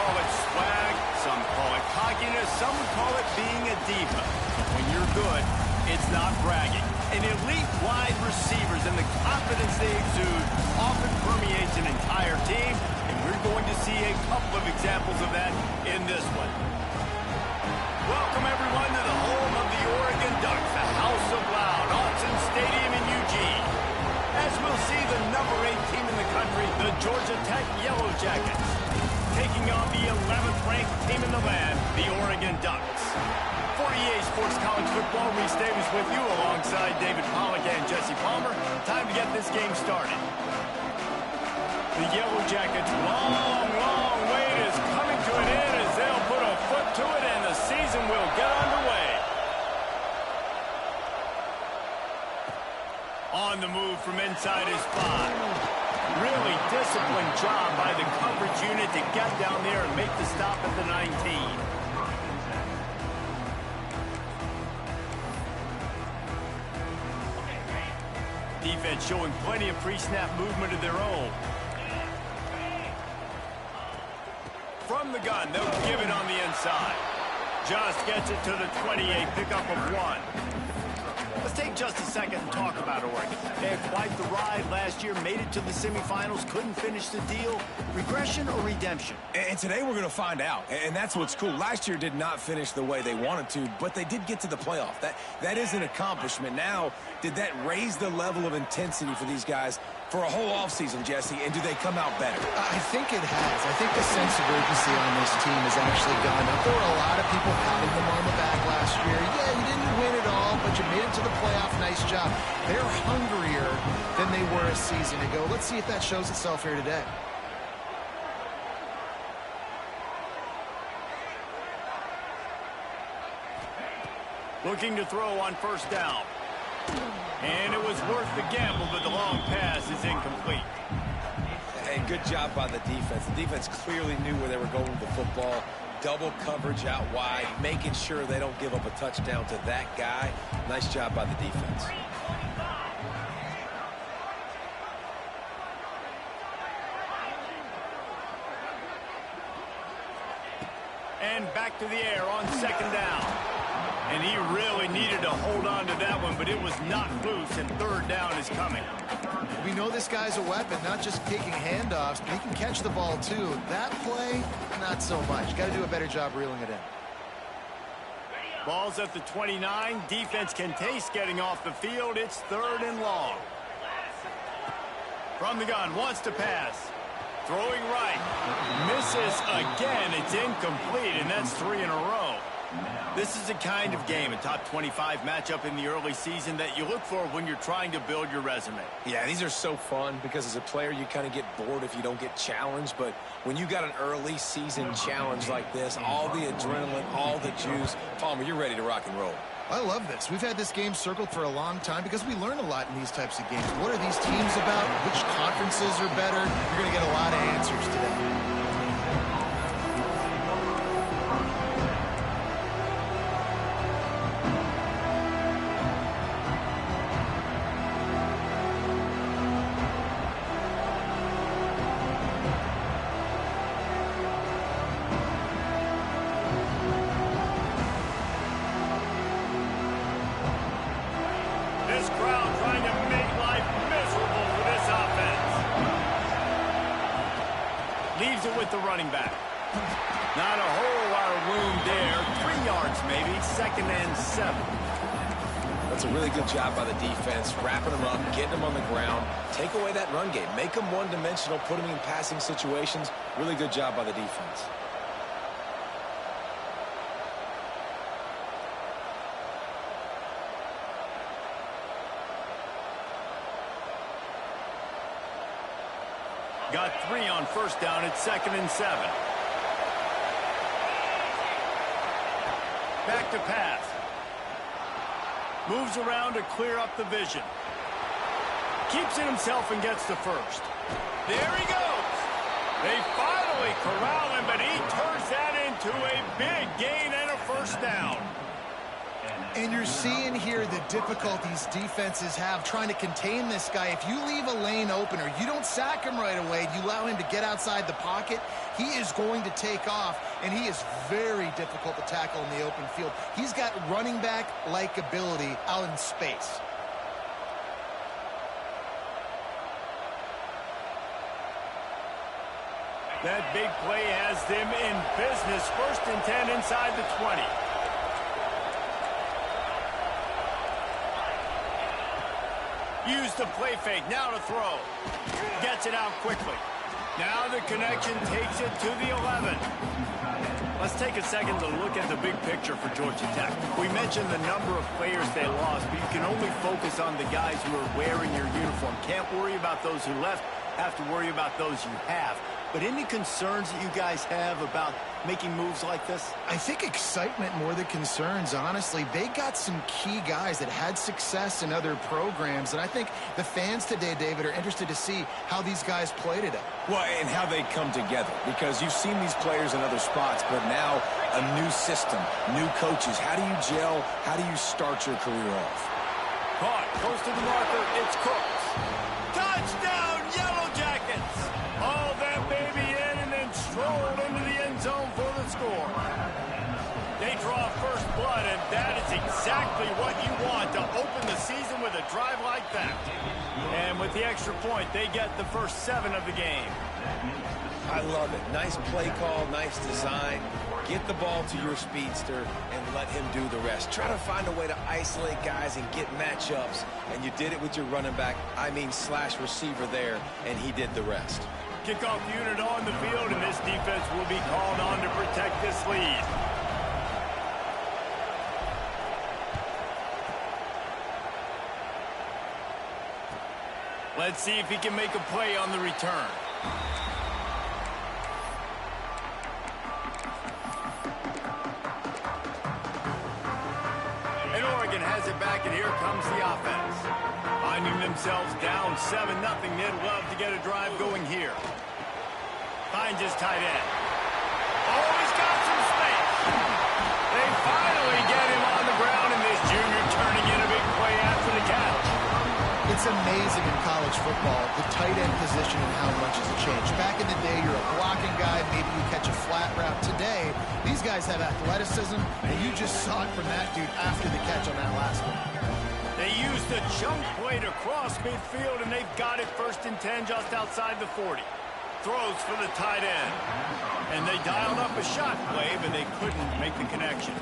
call it swag, some call it cockiness, some would call it being a diva. When you're good, it's not bragging. And elite wide receivers and the confidence they exude often permeates an entire team, and we're going to see a couple of examples of that in this one. Welcome, everyone, to the home of the Oregon Ducks, the House of Loud, Autzen Stadium in Eugene. As we'll see, the number 8 team in the country, the Georgia Tech Yellow Jackets, taking on the 11th ranked team in the land, the Oregon Ducks. For EA Sports College Football, Reese Davis with you alongside David Pollack and Jesse Palmer. Time to get this game started. The Yellow Jackets' long wait is coming to an end as they'll put a foot to it and the season will get underway. On the move from inside his spot. Really disciplined job by the coverage unit to get down there and make the stop at the 19. Defense showing plenty of pre-snap movement of their own. From the gun, they'll give it on the inside. Just gets it to the 28, pickup of 1. Let's take just a second and talk about Oregon. They had quite the ride last year, made it to the semifinals, couldn't finish the deal. Regression or redemption? And today we're going to find out, and that's what's cool. Last year did not finish the way they wanted to, but they did get to the playoff. That is an accomplishment. Now, did that raise the level of intensity for these guys for a whole offseason, Jesse, and do they come out better? I think it has. I think the sense of urgency on this team has actually gone up. There were a lot of people patting them on the back last year. Yeah, you didn't win it all, but you made it to the playoff. Nice job. They're hungrier than they were a season ago. Let's see if that shows itself here today. Looking to throw on first down. And it was worth the gamble, but the long pass is incomplete. Hey, good job by the defense. The defense clearly knew where they were going with the football. Double coverage out wide, making sure they don't give up a touchdown to that guy. Nice job by the defense. And back to the air on second down. And he really needed to hold on to that one, but it was not loose, and third down is coming. We know this guy's a weapon, not just taking handoffs, but he can catch the ball too. That play, not so much. Got to do a better job reeling it in. Ball's at the 29. Defense can taste getting off the field. It's third and long. From the gun, wants to pass. Throwing right. Misses again. It's incomplete, and that's 3 in a row. This is the kind of game, a top 25 matchup in the early season, that you look for when you're trying to build your resume. Yeah, these are so fun because as a player, you kind of get bored if you don't get challenged. But when you got an early season challenge like this, all the adrenaline, all the juice, Palmer, you're ready to rock and roll. I love this. We've had this game circled for a long time because we learn a lot in these types of games. What are these teams about? Which conferences are better? You're going to get a lot of answers today. This crowd trying to make life miserable for this offense. Leaves it with the running back. Not a whole lot of room there. 3 yards maybe. 2nd and 7. That's a really good job by the defense, wrapping them up, getting them on the ground. Take away that run game. Make them one-dimensional, put them in passing situations. Really good job by the defense. Got 3 on first down at 2nd and 7. Back to pass. Moves around to clear up the vision. Keeps it himself and gets the first. There he goes. They finally corral him, but he turns that into a big gain and a first down. And you're seeing here the difficulties defenses have trying to contain this guy. If you leave a lane open or you don't sack him right away, you allow him to get outside the pocket, he is going to take off, and he is very difficult to tackle in the open field. He's got running back-like ability out in space. That big play has them in business. 1st and 10 inside the 20. Use the play fake. Now to throw. Gets it out quickly. Now the connection takes it to the 11. Let's take a second to look at the big picture for Georgia Tech. We mentioned the number of players they lost, but you can only focus on the guys who are wearing your uniform. Can't worry about those who left. Have to worry about those you have. But any concerns that you guys have about making moves like this? I think excitement more than concerns, honestly. They got some key guys that had success in other programs, and I think the fans today, David, are interested to see how these guys play today. Well, and how they come together, because you've seen these players in other spots, but now a new system, new coaches. How do you gel? How do you start your career off? Caught, close to the marker, it's Cooks. Touchdown, Yellow Jackets! Haul that baby in and then stroll into the end zone for the score. They draw first blood, and that is exactly what you want to open the season with a drive like that. And with the extra point, they get the first 7 of the game. I love it. Nice play call, nice design. Get the ball to your speedster and let him do the rest. Try to find a way to isolate guys and get matchups, and you did it with your running back, slash receiver there, and he did the rest. Kickoff unit on the field, and this defense will be called on to protect this lead. Let's see if he can make a play on the return. And Oregon has it back, and here comes the offense. Finding themselves down 7-0, they'd love to get a drive going here. Finds his tight end. Oh, he's got some space. They finally get him on the ground, and this junior turning in a big play after the catch. It's amazing in college football, the tight end position and how much has changed. Back in the day, you're a blocking guy, maybe you catch a flat route. Today, these guys have athleticism, and you just saw it from that dude after the catch on that last one. They used the jump play to cross midfield, and they've got it 1st and 10 just outside the 40. Throws for the tight end. And they dialed up a shot play, but they couldn't make the connection.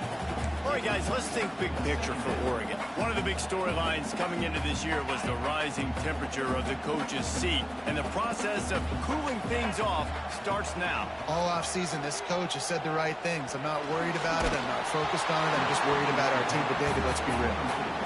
All right, guys, let's think big picture for Oregon. One of the big storylines coming into this year was the rising temperature of the coach's seat, and the process of cooling things off starts now. All offseason, this coach has said the right things. I'm not worried about it. I'm not focused on it. I'm just worried about our team. But, David, let's be real.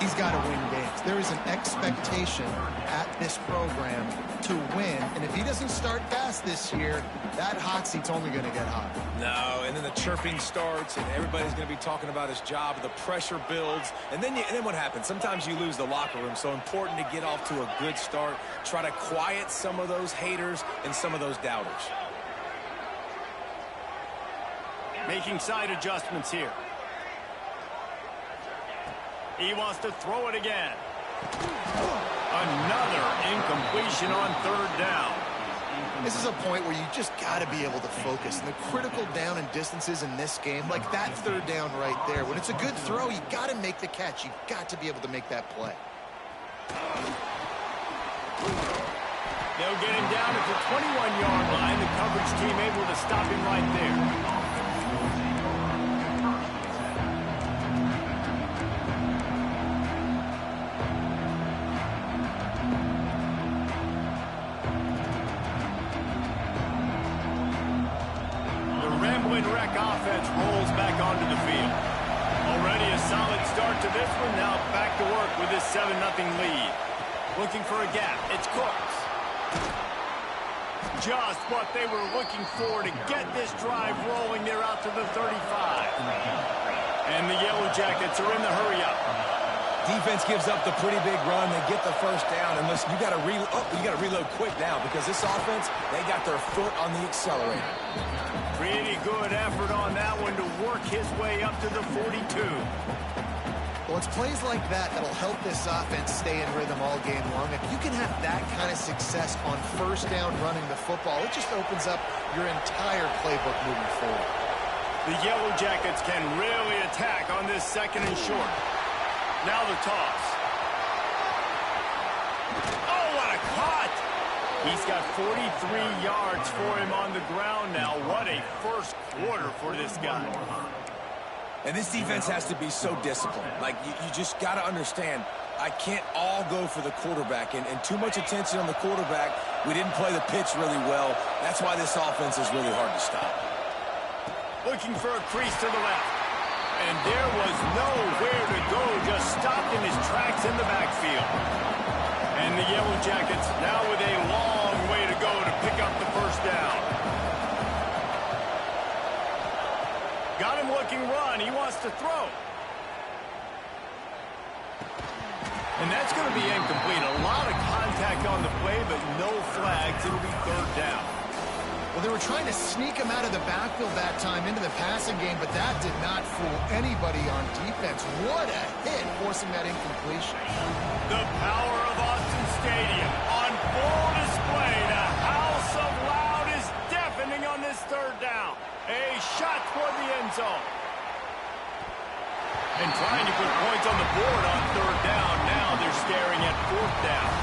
He's got to win games. There is an expectation at this program to win, and if he doesn't start fast this year, that hot seat's only going to get hot. No, and then the chirping starts, and everybody's going to be talking about his job. The pressure builds, and then what happens? Sometimes you lose the locker room, so important to get off to a good start. Try to quiet some of those haters and some of those doubters. Making side adjustments here. He wants to throw it again. Another incompletion on 3rd down. This is a point where you just got to be able to focus. And the critical down and distances in this game, like that 3rd down right there, when it's a good throw, you got to make the catch. You've got to be able to make that play. They'll get him down at the 21-yard line. The coverage team able to stop him right there. Wreck offense rolls back onto the field. Already a solid start to this one. Now back to work with this 7-0 lead. Looking for a gap. It's Cooks. Just what they were looking for to get this drive rolling. They're out to the 35. And the Yellow Jackets are in the hurry-up. Defense gives up the pretty big run. They get the 1st down. And listen, you got to reload quick now because this offense, they got their foot on the accelerator. Pretty good effort on that one to work his way up to the 42. Well, it's plays like that that'll help this offense stay in rhythm all game long. If you can have that kind of success on first down running the football, it just opens up your entire playbook moving forward. The Yellow Jackets can really attack on this second and short. Now the toss. Oh, what a cut! He's got 43 yards for him on the ground now. What a first quarter for this guy. And this defense has to be so disciplined. Like, you just got to understand, I can't all go for the quarterback. And too much attention on the quarterback. We didn't play the pitch really well. That's why this offense is really hard to stop. Looking for a crease to the left. And there was nowhere to go, just stopped in his tracks in the backfield. And the Yellow Jackets now with a long way to go to pick up the first down. Got him looking run. He wants to throw. And that's going to be incomplete. A lot of contact on the play, but no flags. It'll be third down. Well, they were trying to sneak him out of the backfield that time into the passing game, but that did not fool anybody on defense. What a hit, forcing that incompletion. The power of Austin Stadium on full display. The house of loud is deafening on this third down. A shot toward the end zone. And trying to put points on the board on third down. Now they're staring at fourth down.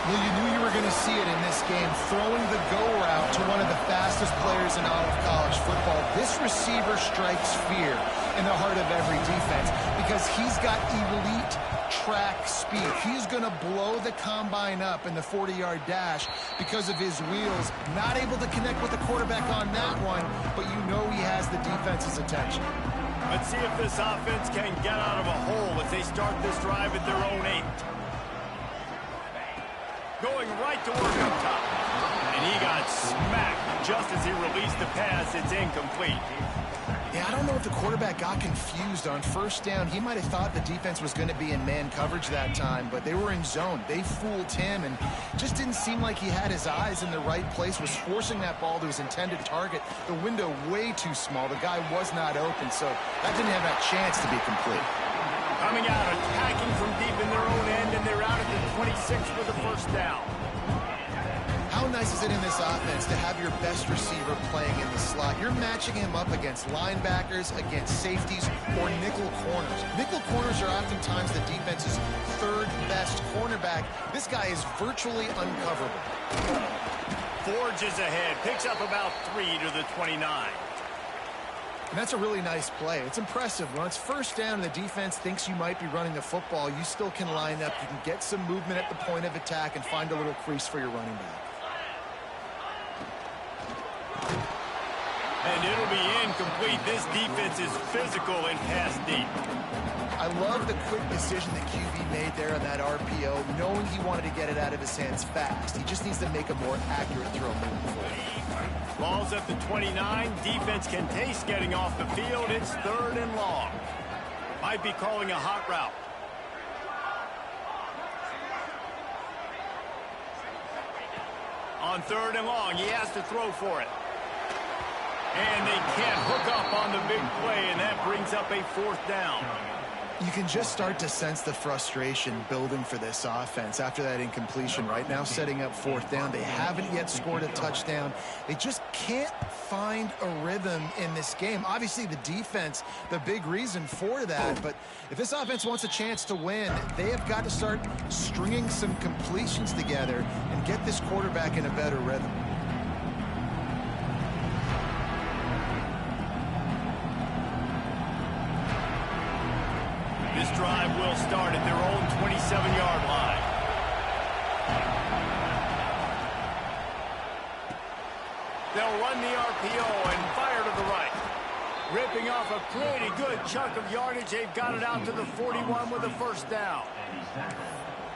Well, you knew you were going to see it in this game, throwing the go route to one of the fastest players in all of college football. This receiver strikes fear in the heart of every defense because he's got elite track speed. He's going to blow the combine up in the 40-yard dash because of his wheels. Not able to connect with the quarterback on that one, but you know he has the defense's attention. Let's see if this offense can get out of a hole as they start this drive at their own 8. Going right to work up top. And he got smacked just as he released the pass. It's incomplete. Yeah, I don't know if the quarterback got confused on first down. He might have thought the defense was going to be in man coverage that time, but they were in zone. They fooled him and just didn't seem like he had his eyes in the right place, was forcing that ball to his intended target. The window way too small. The guy was not open, so that didn't have that chance to be complete. Coming out, attacking from deep in their own end, and they're out at the 26 for the first down. How nice is it in this offense to have your best receiver playing in the slot? You're matching him up against linebackers, against safeties, or nickel corners. Nickel corners are oftentimes the defense's third best cornerback. This guy is virtually uncoverable. Forges ahead, picks up about 3 to the 29. And that's a really nice play. It's impressive. When it's first down and the defense thinks you might be running the football, you still can line up. You can get some movement at the point of attack and find a little crease for your running back. And it'll be incomplete. This defense is physical and pass deep. I love the quick decision that QB made there on that RPO, knowing he wanted to get it out of his hands fast. He just needs to make a more accurate throw moving forward. Ball's at the 29. Defense can taste getting off the field. It's third and long. Might be calling a hot route. On third and long, he has to throw for it. And they can't hook up on the big play, and that brings up a fourth down. You can just start to sense the frustration building for this offense after that incompletion. Right now, setting up fourth down. They haven't yet scored a touchdown. They just can't find a rhythm in this game. Obviously, the defense, the big reason for that. But if this offense wants a chance to win, they have got to start stringing some completions together and get this quarterback in a better rhythm. This drive will start at their own 27-yard line. They'll run the RPO and fire to the right. Ripping off a pretty good chunk of yardage. They've got it out to the 41 with a first down.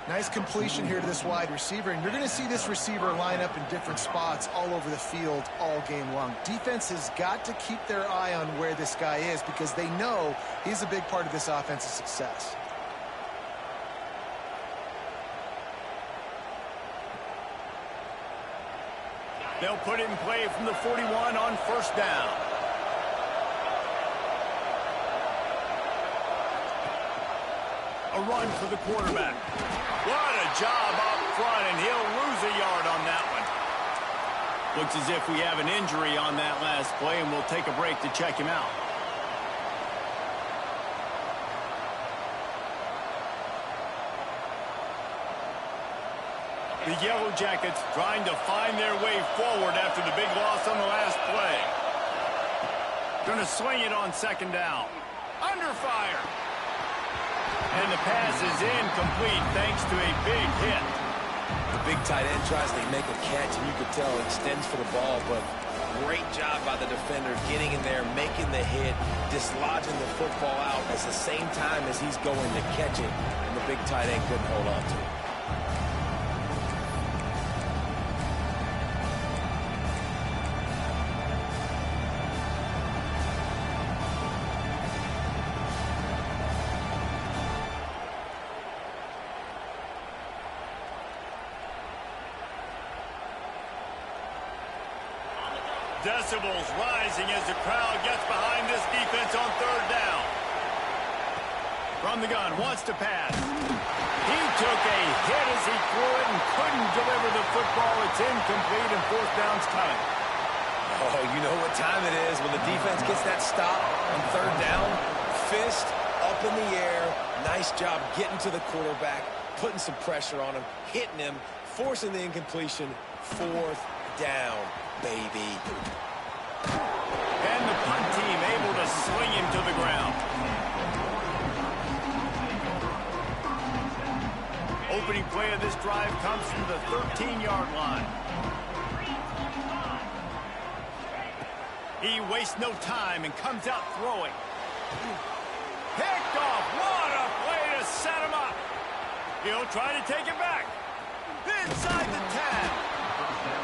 Nice completion here to this wide receiver, and you're going to see this receiver line up in different spots all over the field all game long. Defense has got to keep their eye on where this guy is because they know he's a big part of this offense's success. They'll put it in play from the 41 on first down. A run for the quarterback. What a job up front, and he'll lose a yard on that one. Looks as if we have an injury on that last play, and we'll take a break to check him out. The Yellow Jackets trying to find their way forward after the big loss on the last play. Going to swing it on second down. Under fire. And the pass is incomplete thanks to a big hit. The big tight end tries to make a catch, and you could tell extends for the ball, but great job by the defender getting in there, making the hit, dislodging the football out at the same time as he's going to catch it, and the big tight end couldn't hold on to it. Decibels rising as the crowd gets behind this defense on third down. From the gun, wants to pass. He took a hit as he threw it and couldn't deliver the football. It's incomplete and fourth down's coming. Oh, you know what time it is when the defense gets that stop on third down. Fist up in the air. Nice job getting to the quarterback, putting some pressure on him, hitting him, forcing the incompletion. Fourth down. Baby. And the punt team able to swing him to the ground. Opening play of this drive comes from the 13-yard line. He wastes no time and comes out throwing. Picked off. What a play to set him up. He'll try to take it back. Inside the 10.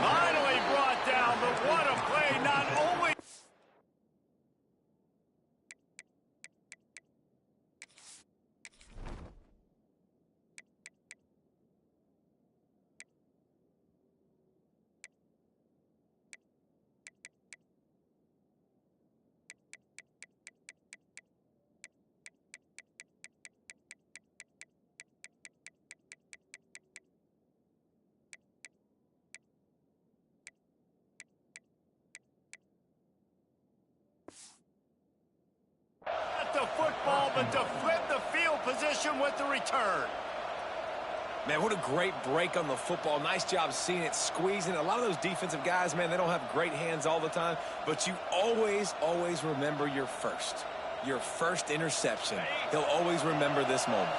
Finally brought down, but what a play, not only... the football, but to flip the field position with the return. Man, what a great break on the football. Nice job seeing it, squeezing. A lot of those defensive guys, man, they don't have great hands all the time, but you always, always remember your first interception. He'll always remember this moment.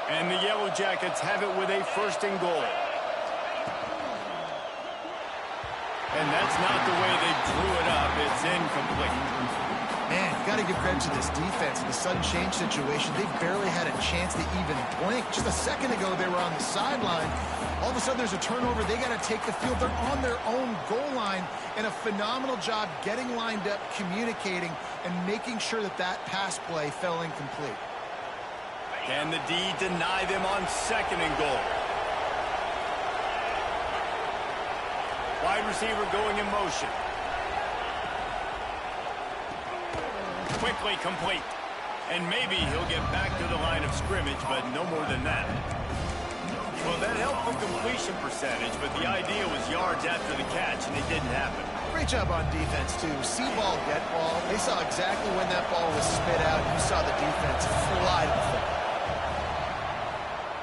And the Yellow Jackets have it with a first and goal. And that's not the way they drew it up. It's incomplete. Man, you got to give credit to this defense. In the sudden change situation, they barely had a chance to even blink. Just a second ago, they were on the sideline. All of a sudden, there's a turnover. They got to take the field. They're on their own goal line, and a phenomenal job getting lined up, communicating, and making sure that that pass play fell incomplete. Can the D deny them on second and goal? Wide receiver going in motion. Quickly complete. And maybe he'll get back to the line of scrimmage, but no more than that. Well, that helped the completion percentage, but the idea was yards after the catch, and it didn't happen. Great job on defense, too. See ball, get ball. They saw exactly when that ball was spit out. You saw the defense fly to the football.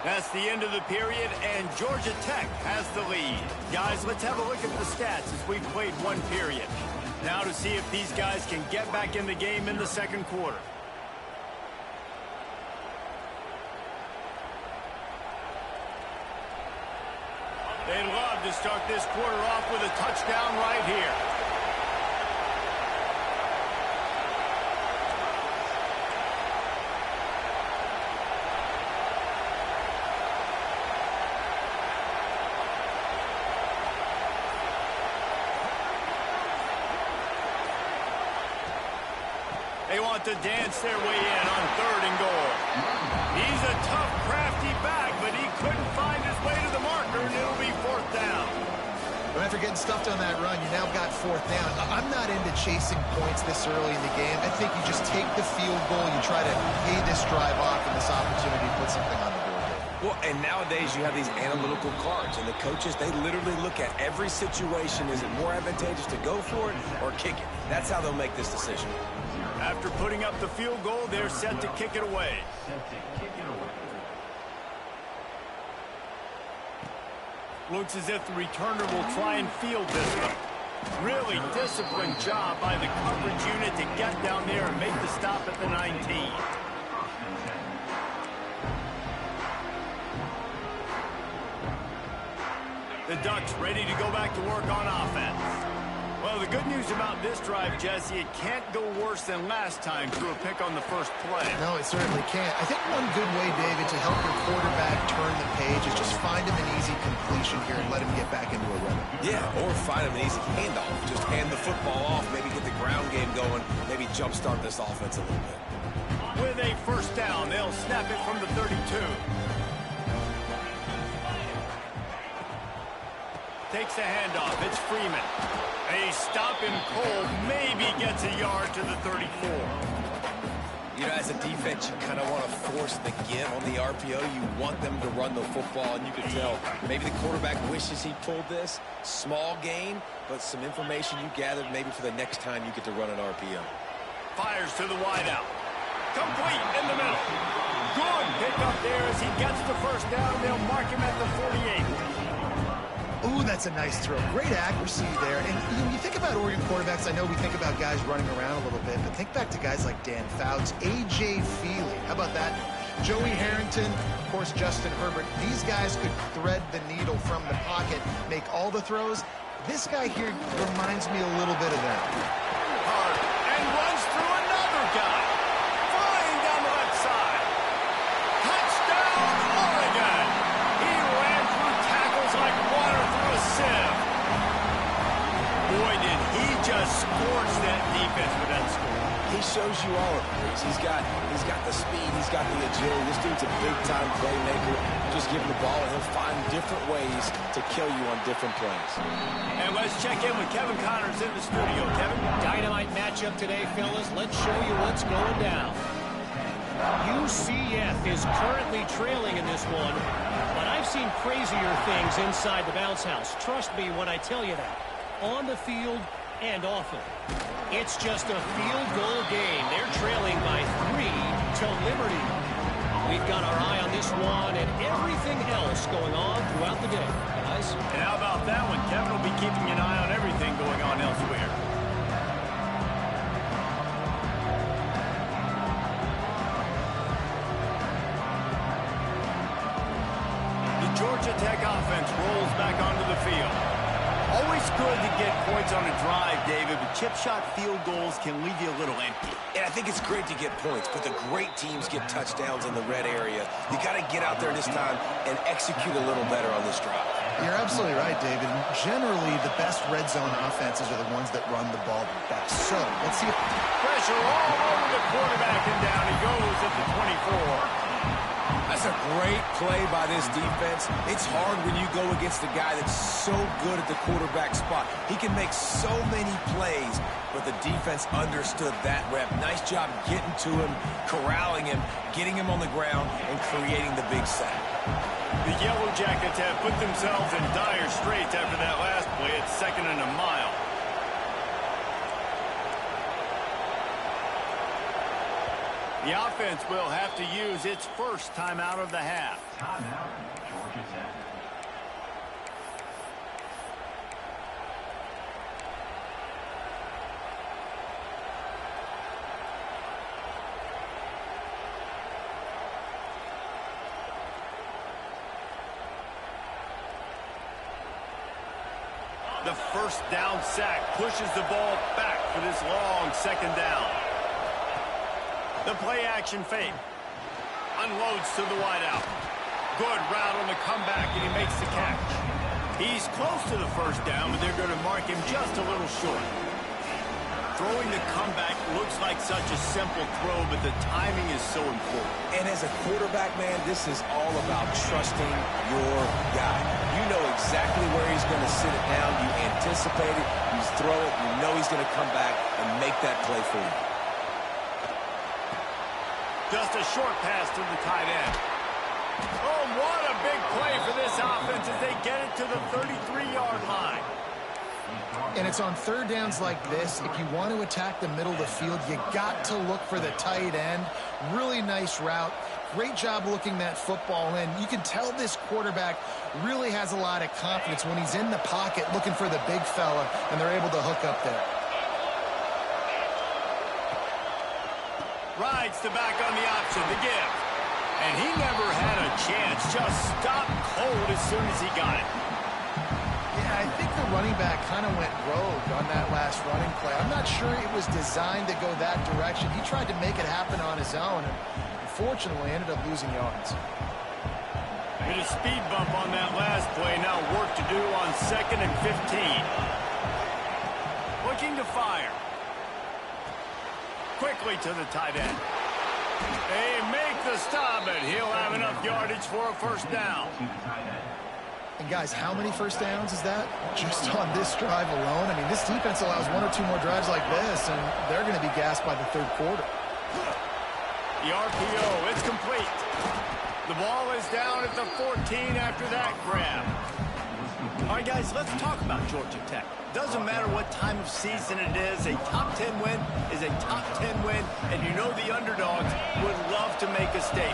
That's the end of the period, and Georgia Tech has the lead. Guys, let's have a look at the stats as we've played one period. Now to see if these guys can get back in the game in the second quarter. They love to start this quarter off with a touchdown right here. They want to dance their way in on third and goal. He's a tough, crafty back, but he couldn't find his way to the marker, and it'll be fourth down. Well, after getting stuffed on that run, you now got 4th down. I'm not into chasing points this early in the game. I think you just take the field goal, you try to pay this drive off and this opportunity to put something on the board. Well, and nowadays you have these analytical cards, and the coaches, they literally look at every situation. Is it more advantageous to go for it or kick it? That's how they'll make this decision. After putting up the field goal, they're set to kick it away. Looks as if the returner will try and field this one. Really disciplined job by the coverage unit to get down there and make the stop at the 19. The Ducks ready to go back to work on offense. Well, the good news about this drive, Jesse, it can't go worse than last time through a pick on the first play. No, it certainly can't. I think one good way, David, to help your quarterback turn the page is just find him an easy completion here and let him get back into a rhythm. Yeah, or find him an easy handoff. Just hand the football off, maybe get the ground game going, maybe jumpstart this offense a little bit. With a first down, they'll snap it from the 32. Takes a handoff. It's Freeman. They stop him cold. Maybe gets a yard to the 34. You know, as a defense, you kind of want to force the give on the RPO. You want them to run the football, and you can tell maybe the quarterback wishes he pulled this. Small gain, but some information you gathered maybe for the next time you get to run an RPO. Fires to the wideout. Complete in the middle. Good pick up there as he gets the first down. They'll mark him at the 48. Ooh, that's a nice throw. Great accuracy there. And you think about Oregon quarterbacks, I know we think about guys running around a little bit, but think back to guys like Dan Fouts, A.J. Feely. How about that? Joey Harrington, of course, Justin Herbert. These guys could thread the needle from the pocket, make all the throws. This guy here reminds me a little bit of that. Hard, and runs through another guy. Flying down the left side. Touchdown, Oregon! He ran through tackles like water through a sieve. Boy, did he just scorch that defense with that score. He shows you all of it. He's got the speed, he's got the agility. This dude's a big-time playmaker. Just give him the ball, and he'll find different ways to kill you on different plays. And let's check in with Kevin Connors in the studio. Kevin? Dynamite matchup today, fellas. Let's show you what's going down. UCF is currently trailing in this one, but I've seen crazier things inside the bounce house. Trust me when I tell you that. On the field and off it. It's just a field goal game. They're trailing by 3 to Liberty. We've got our eye on this one and everything else going on throughout the day, guys. And how about that one? Kevin will be keeping an eye on everything going on elsewhere. The Georgia Tech offense rolls back onto the field. Always good to get points on a drive, David, but chip shot field goals can leave you a little empty. And I think it's great to get points, but the great teams get touchdowns in the red area. You got to get out there this time and execute a little better on this drive. You're absolutely right, David. Generally, the best red zone offenses are the ones that run the ball the best. So, let's see. Pressure all over the quarterback, and down he goes at the 24. That's a great play by this defense. It's hard when you go against a guy that's so good at the quarterback spot. He can make so many plays, but the defense understood that rep. Nice job getting to him, corralling him, getting him on the ground, and creating the big sack. The Yellow Jackets have put themselves in dire straits after that last play at 2nd and a mile. The offense will have to use its first timeout of the half. Timeout, Georgia Tech. The first down sack pushes the ball back for this long 2nd down. The play action fake. Unloads to the wideout. Good route on the comeback, and he makes the catch. He's close to the first down, but they're going to mark him just a little short. Throwing the comeback looks like such a simple throw, but the timing is so important. And as a quarterback, man, this is all about trusting your guy. You know exactly where he's going to sit it down. You anticipate it. You throw it. You know he's going to come back and make that play for you. Just a short pass to the tight end. Oh, what a big play for this offense as they get it to the 33-yard line. And it's on third downs like this. If you want to attack the middle of the field, you got to look for the tight end. Really nice route. Great job looking that football in. You can tell this quarterback really has a lot of confidence when he's in the pocket looking for the big fella, and they're able to hook up there. Rides the back on the option to give. And he never had a chance. Just stopped cold as soon as he got it. Yeah, I think the running back kind of went rogue on that last running play. I'm not sure it was designed to go that direction. He tried to make it happen on his own, and unfortunately ended up losing yards. Hit a speed bump on that last play. Now work to do on 2nd and 15. Looking to fire. Quickly to the tight end. They make the stop, and he'll have enough yardage for a first down. And guys, how many first downs is that? Just on this drive alone? I mean, this defense allows 1 or 2 more drives like this, and they're going to be gassed by the third quarter. The RPO, it's complete. The ball is down at the 14 after that grab. All right, guys, let's talk about Georgia Tech. Doesn't matter what time of season it is, a top 10 win is a top 10 win, and you know the underdogs would love to make a statement.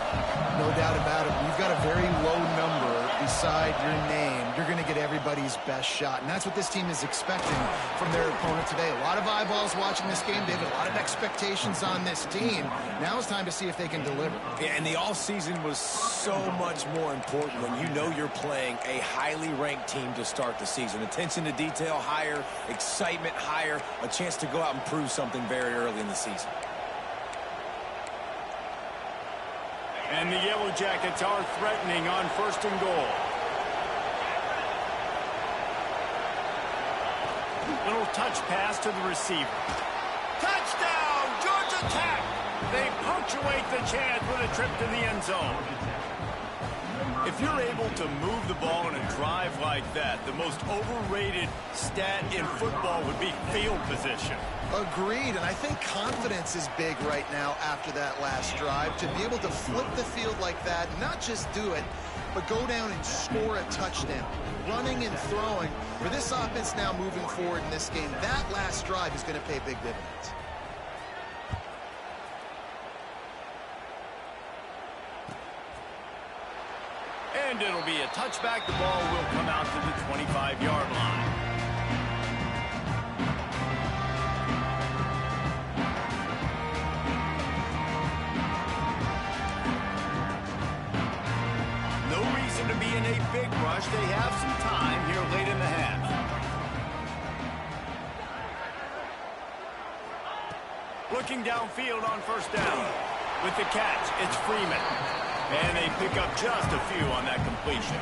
No doubt about it. When you've got a very low number beside your name, you're going to get everybody's best shot, and that's what this team is expecting from their opponent today. A lot of eyeballs watching this game, David, a lot of expectations on this team. Now it's time to see if they can deliver. Yeah, and the offseason was so much more important when you know you're playing a highly ranked team to start the season. Attention to detail higher, excitement higher, a chance to go out and prove something very early in the season. And the Yellow Jackets are threatening on 1st and goal. Little touch pass to the receiver. Touchdown, Georgia Tech! They punctuate the chance with a trip to the end zone. If you're able to move the ball in a drive like that, the most overrated stat in football would be field position. Agreed, and I think confidence is big right now after that last drive. To be able to flip the field like that, not just do it, but go down and score a touchdown. Running and throwing, for this offense now moving forward in this game, that last drive is going to pay big dividends. And it'll be a touchback. The ball will come out to the 25-yard line. No reason to be in a big rush. They have some time here late in the half. Looking downfield on 1st down. With the catch, it's Freeman. And they pick up just a few on that completion.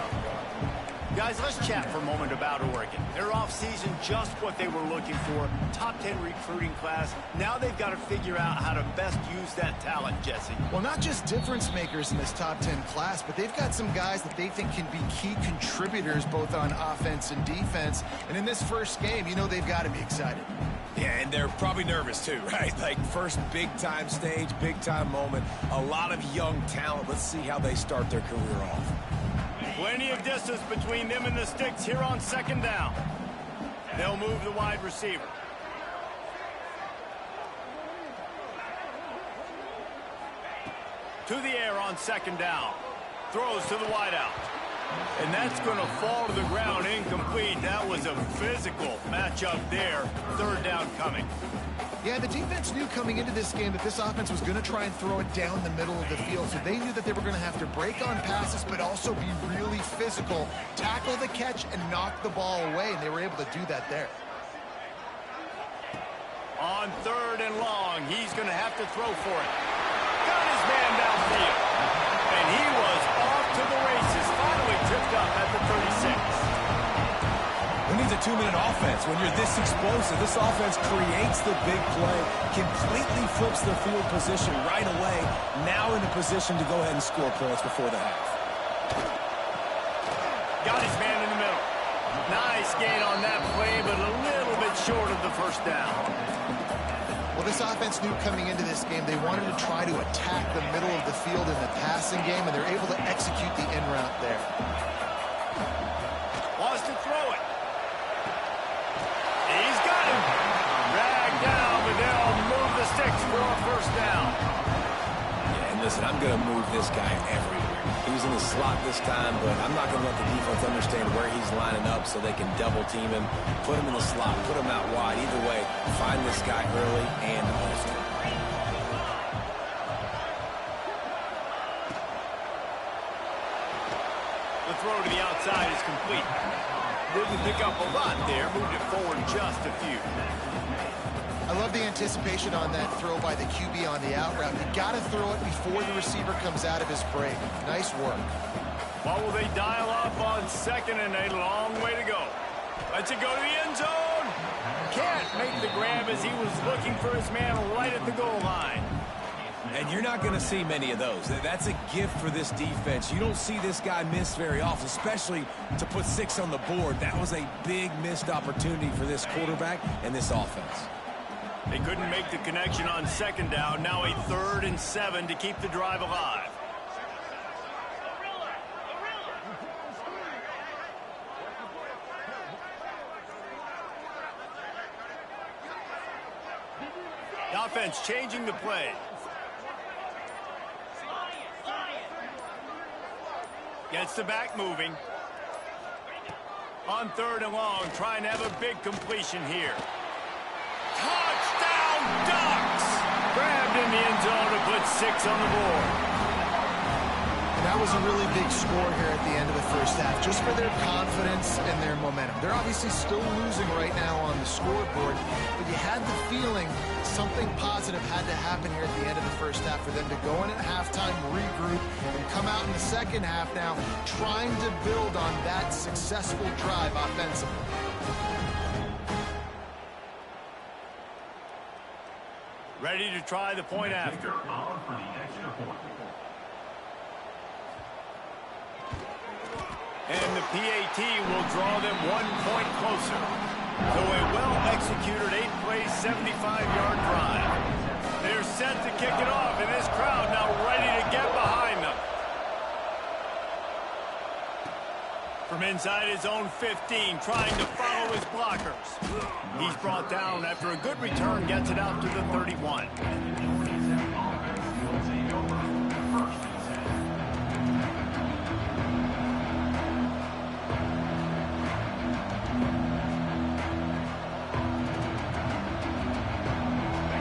Guys, let's chat for a moment about Oregon. Their offseason, just what they were looking for. Top 10 recruiting class. Now they've got to figure out how to best use that talent, Jesse. Well, not just difference makers in this top 10 class, but they've got some guys that they think can be key contributors both on offense and defense. And in this first game, you know they've got to be excited. Yeah, and they're probably nervous too, right? Like first big-time stage, big-time moment. A lot of young talent. Let's see how they start their career off. Plenty of distance between them and the sticks here on 2nd down. They'll move the wide receiver. To the air on 2nd down. Throws to the wideout. And that's going to fall to the ground incomplete. That was a physical matchup there. 3rd down coming. Yeah, the defense knew coming into this game that this offense was going to try and throw it down the middle of the field, so they knew that they were going to have to break on passes but also be really physical, tackle the catch, and knock the ball away, and they were able to do that there. On 3rd and long, he's going to have to throw for it. Got his man downfield. And he was off to the races, finally tipped up at the 36. The needs a 2-minute offense. When you're this explosive, this offense creates the big play, completely flips the field position right away, now in a position to go ahead and score points before the half. Got his man in the middle. Nice gain on that play, but a little bit short of the first down. Well, this offense knew coming into this game they wanted to try to attack the middle of the field in the passing game, and they're able to execute the in route there. Wants to throw it. He's got him. Dragged down, but they'll move the sticks for a first down. Yeah, and listen, I'm going to move this guy everywhere. He's in the slot this time, but I'm not going to let the defense understand where he's lining up so they can double team him, put him in the slot, put him out wide. Either way, find this guy early and often. The throw to the outside is complete. Didn't pick up a lot there, moved it forward just a few. I love the anticipation on that throw by the QB on the out route. You got to throw it before the receiver comes out of his break. Nice work. What will they dial up on second and a long way to go? Let's it go to the end zone. Can't make the grab as he was looking for his man right at the goal line. And you're not going to see many of those. That's a gift for this defense. You don't see this guy miss very often, especially to put 6 on the board. That was a big missed opportunity for this quarterback and this offense. They couldn't make the connection on second down. Now a 3rd and 7 to keep the drive alive. The offense changing the play. Gets the back moving. On 3rd and long, trying to have a big completion here. Touchdown Ducks! Grabbed in the end zone to put 6 on the board. And that was a really big score here at the end of the first half, just for their confidence and their momentum. They're obviously still losing right now on the scoreboard, but you had the feeling something positive had to happen here at the end of the first half for them to go in at halftime, regroup, and come out in the second half now trying to build on that successful drive offensively. Ready to try the point after. And the PAT will draw them 1 point closer. So a well-executed 8-play, 75-yard drive. They're set to kick it off, and this crowd now ready to get behind them. From inside his own 15, trying to follow his blockers. He's brought down after a good return, gets it out to the 31.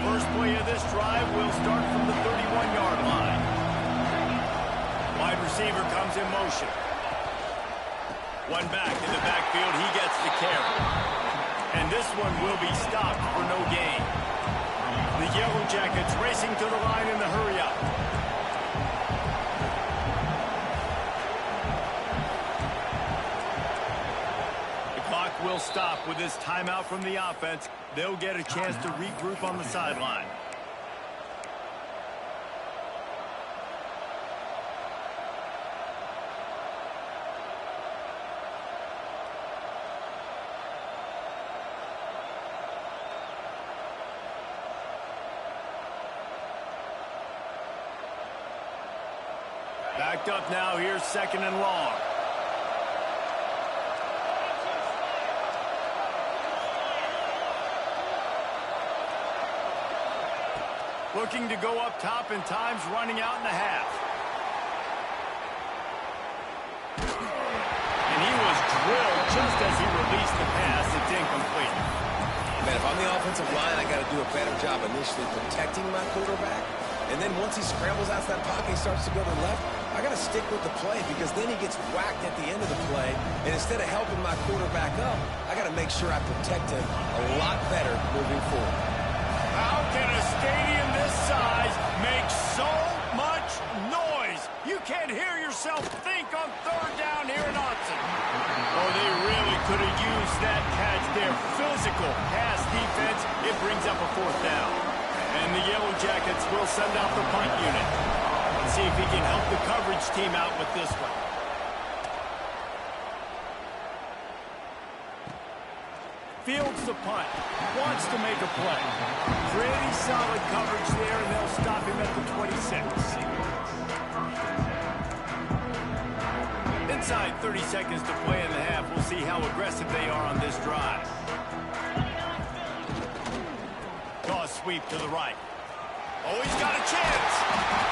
First play of this drive will start from the 31-yard line. Wide receiver comes in motion. One back in the backfield, he gets the carry. And this one will be stopped for no gain. The Yellow Jackets racing to the line in the hurry-up. The clock will stop with this timeout from the offense. They'll get a chance to regroup on the sideline. Backed up now, here's 2nd and long. Looking to go up top, and time's running out in the half. And he was drilled just as he released the pass. It's incomplete. Man, if I'm the offensive line, I got to do a better job initially protecting my quarterback. And then once he scrambles out of that pocket, he starts to go to the left, I got to stick with the play because then he gets whacked at the end of the play. And instead of helping my quarterback up, I got to make sure I protect him a lot better moving forward. How can a stadium this size make so much noise? You can't hear yourself think on 3rd down here in Austin. Oh, they really could have used snap catch there. Physical pass defense. It brings up a 4th down. And the Yellow Jackets will send out the punt unit. Let's see if he can help the coverage team out with this one. Fields the punt. Wants to make a play. Pretty solid coverage there, and they'll stop him at the 26. Inside 30 seconds to play in the half. We'll see how aggressive they are on this drive. Toss sweep to the right. Oh, he's got a chance.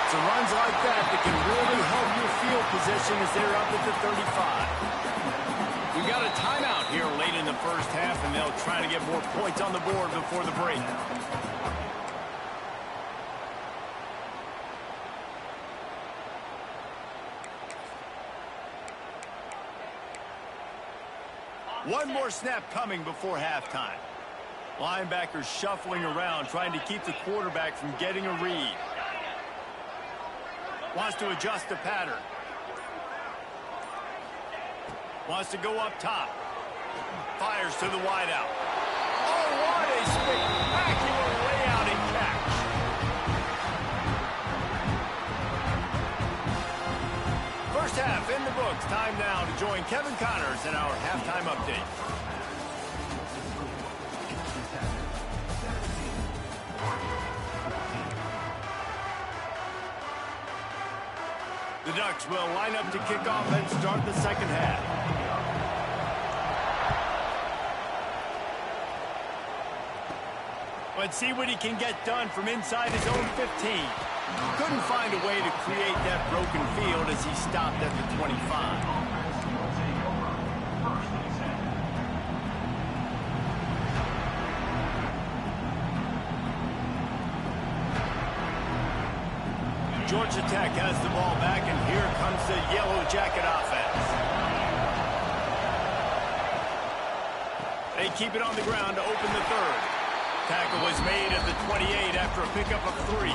It's runs like that can really help your field position as they're up at the 35. We got a timeout here late in the first half, and they'll try to get more points on the board before the break. One more snap coming before halftime. Linebackers shuffling around, trying to keep the quarterback from getting a read. Wants to adjust the pattern. Wants to go up top. Fires to the wideout. Oh, what a spectacular layout and catch. First half in the books. Time now to join Kevin Connors in our halftime update. The Ducks will line up to kick off and start the second half. Let's see what he can get done from inside his own 15. Couldn't find a way to create that broken field as he stopped at the 25. Georgia Tech has the ball back, and here comes the Yellow Jacket offense. They keep it on the ground to open the third. Tackle was made at the 28 after a pickup of 3.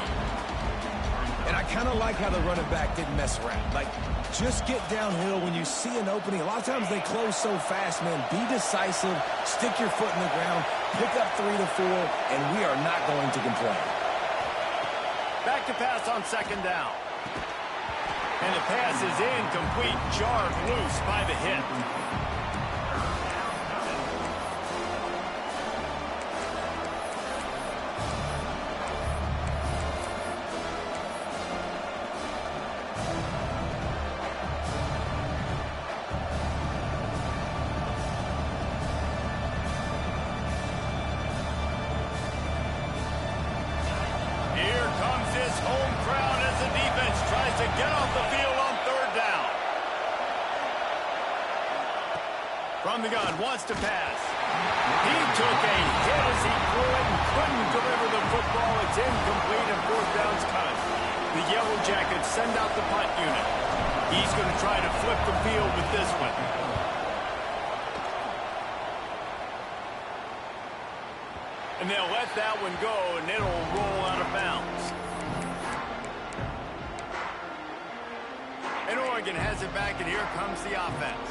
And I kind of like how the running back didn't mess around. Like, just get downhill when you see an opening. A lot of times they close so fast, man. Be decisive, stick your foot in the ground, pick up 3 to 4, and we are not going to complain. Back to pass on second down. And the pass is incomplete, jarred loose by the hit. Home crowd as the defense tries to get off the field on third down. From the gun, wants to pass. He took a hit as he threw it and couldn't deliver the football. It's incomplete and 4th down's cut. The Yellow Jackets send out the punt unit. He's going to try to flip the field with this one. And they'll let that one go, and it'll roll out of bounds. And Oregon has it back, and here comes the offense.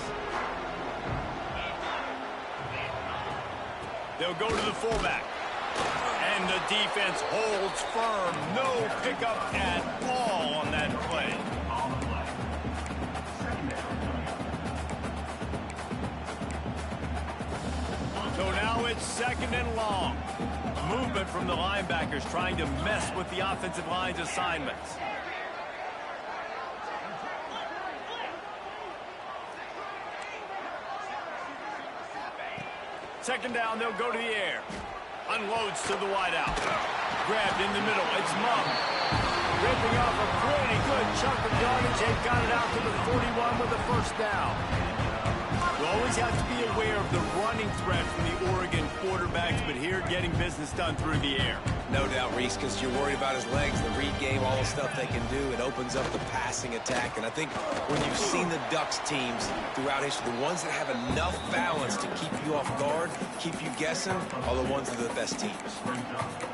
They'll go to the fullback. And the defense holds firm. No pickup at all on that play. So now it's 2nd and long. Movement from the linebackers trying to mess with the offensive line's assignments. Second down, they'll go to the air. Unloads to the wideout. Grabbed in the middle. It's Monk. Ripping off a pretty good chunk of yardage and got it out to the 41 with a 1st down. You always have to be aware of the running threat from the Oregon quarterbacks, but here getting business done through the air. No doubt, Reese, because you're worried about his legs, the read game, all the stuff they can do. It opens up the passing attack. And I think when you've seen the Ducks teams throughout history, the ones that have enough balance to keep you off guard, keep you guessing, are the ones that are the best teams.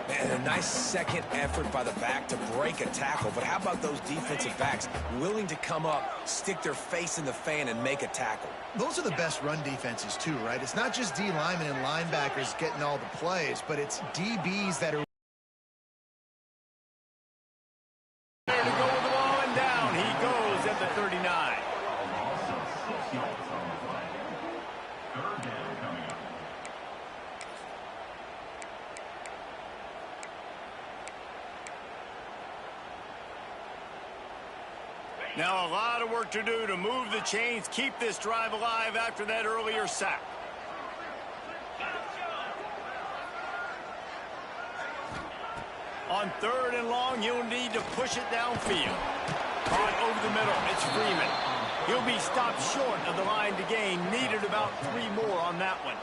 And a nice second effort by the back to break a tackle. But how about those defensive backs willing to come up, stick their face in the fan, and make a tackle? those are the best run defenses too, right? It's not just D linemen and linebackers getting all the plays, but it's DBs that are there to go with the ball, and down he goes at the 39. Now a lot of work to do to move the chains, keep this drive alive after that earlier sack. On 3rd and long, you'll need to push it downfield. Caught over the middle, it's Freeman. He'll be stopped short of the line to gain. Needed about 3 more on that one.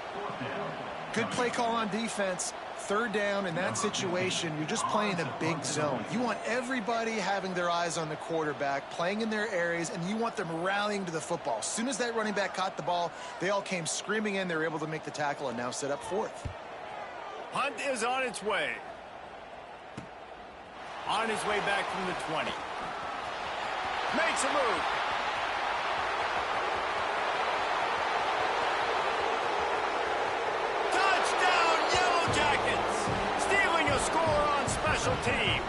good play call on defense. 3rd down in that situation, you're just playing a big zone. You want everybody having their eyes on the quarterback, playing in their areas, and you want them rallying to the football. As soon as that running back caught the ball, they all came screaming in. They were able to make the tackle and now set up 4th. Hunt is on its way. On his way back from the 20. Makes a move. Touchdown, Yellow Jackets! Stealing a score on special teams.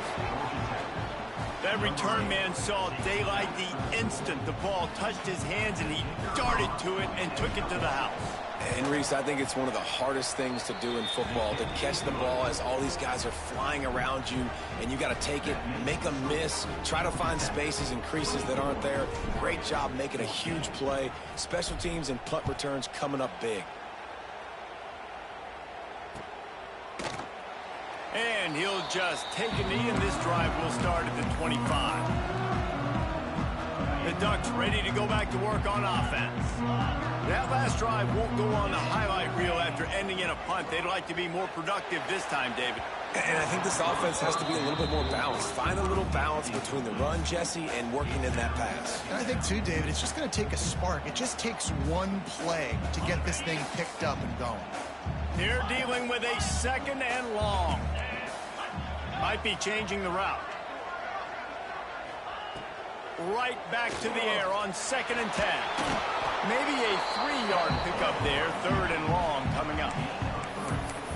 That return man saw daylight the instant the ball touched his hands, and he darted to it and took it to the house. And, Reese, I think it's one of the hardest things to do in football, to catch the ball as all these guys are flying around you, and you got to take it, make a miss, try to find spaces and creases that aren't there. Great job making a huge play. Special teams and punt returns coming up big. And he'll just take a knee, and this drive will start at the 25. The Ducks ready to go back to work on offense. That last drive won't go on the highlight reel after ending in a punt. They'd like to be more productive this time, David. And I think this offense has to be a little bit more balanced. Find a little balance between the run, Jesse, and working in that pass. And I think, too, David, it's just going to take a spark. It just takes one play to get this thing picked up and going. They're dealing with a 2nd and long. Might be changing the route. Right back to the air on 2nd and 10. Maybe a 3-yard pickup there. 3rd and long coming up.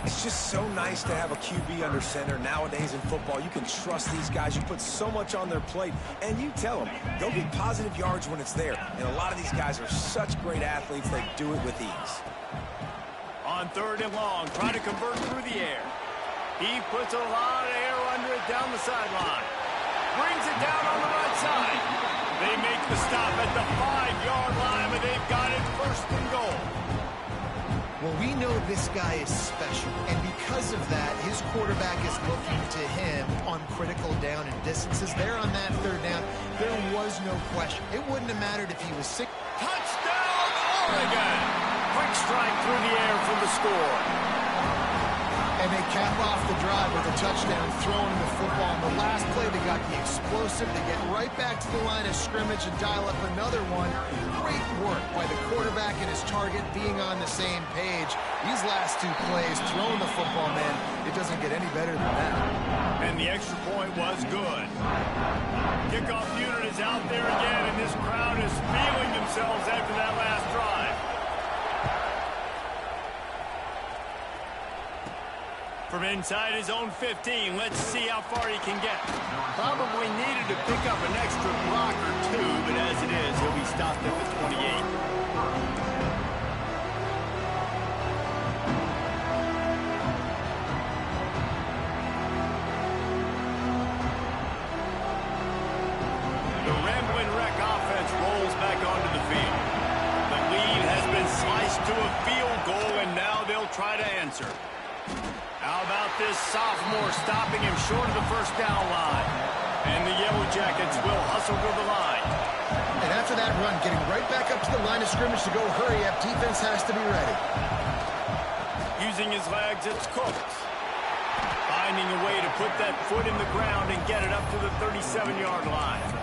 It's just so nice to have a QB under center. Nowadays in football, you can trust these guys. You put so much on their plate, and you tell them they'll get positive yards when it's there. And a lot of these guys are such great athletes, they do it with ease. On 3rd and long, trying to convert through the air. He puts a lot of air under it down the sideline. Brings it down on the right side. They make the stop at the 5-yard line, but they've got it 1st and goal. Well, we know this guy is special, and because of that, his quarterback is looking to him on critical down and distances. There on that 3rd down, there was no question. It wouldn't have mattered if he was sick. Touchdown, Oregon! Quick strike through the air for the score. And they cap off the drive with a touchdown, throwing the football. On the last play, they got the explosive. They get right back to the line of scrimmage and dial up another one. Great work by the quarterback and his target being on the same page. These last 2 plays, throwing the football, man, it doesn't get any better than that. And the extra point was good. Kickoff unit is out there again, and this crowd is feeling themselves after that last drive. From inside his own 15, let's see how far he can get. Probably needed to pick up an extra block or 2, but as it is, he'll be stopped at the 28. The Ramblin' Wreck offense rolls back onto the field. The lead has been sliced to a field goal, and now they'll try to answer. How about this sophomore stopping him short of the 1st down line? And the Yellow Jackets will hustle to the line. And after that run, getting right back up to the line of scrimmage to go hurry up, defense has to be ready. Using his legs, it's Cooks. Finding a way to put that foot in the ground and get it up to the 37-yard line.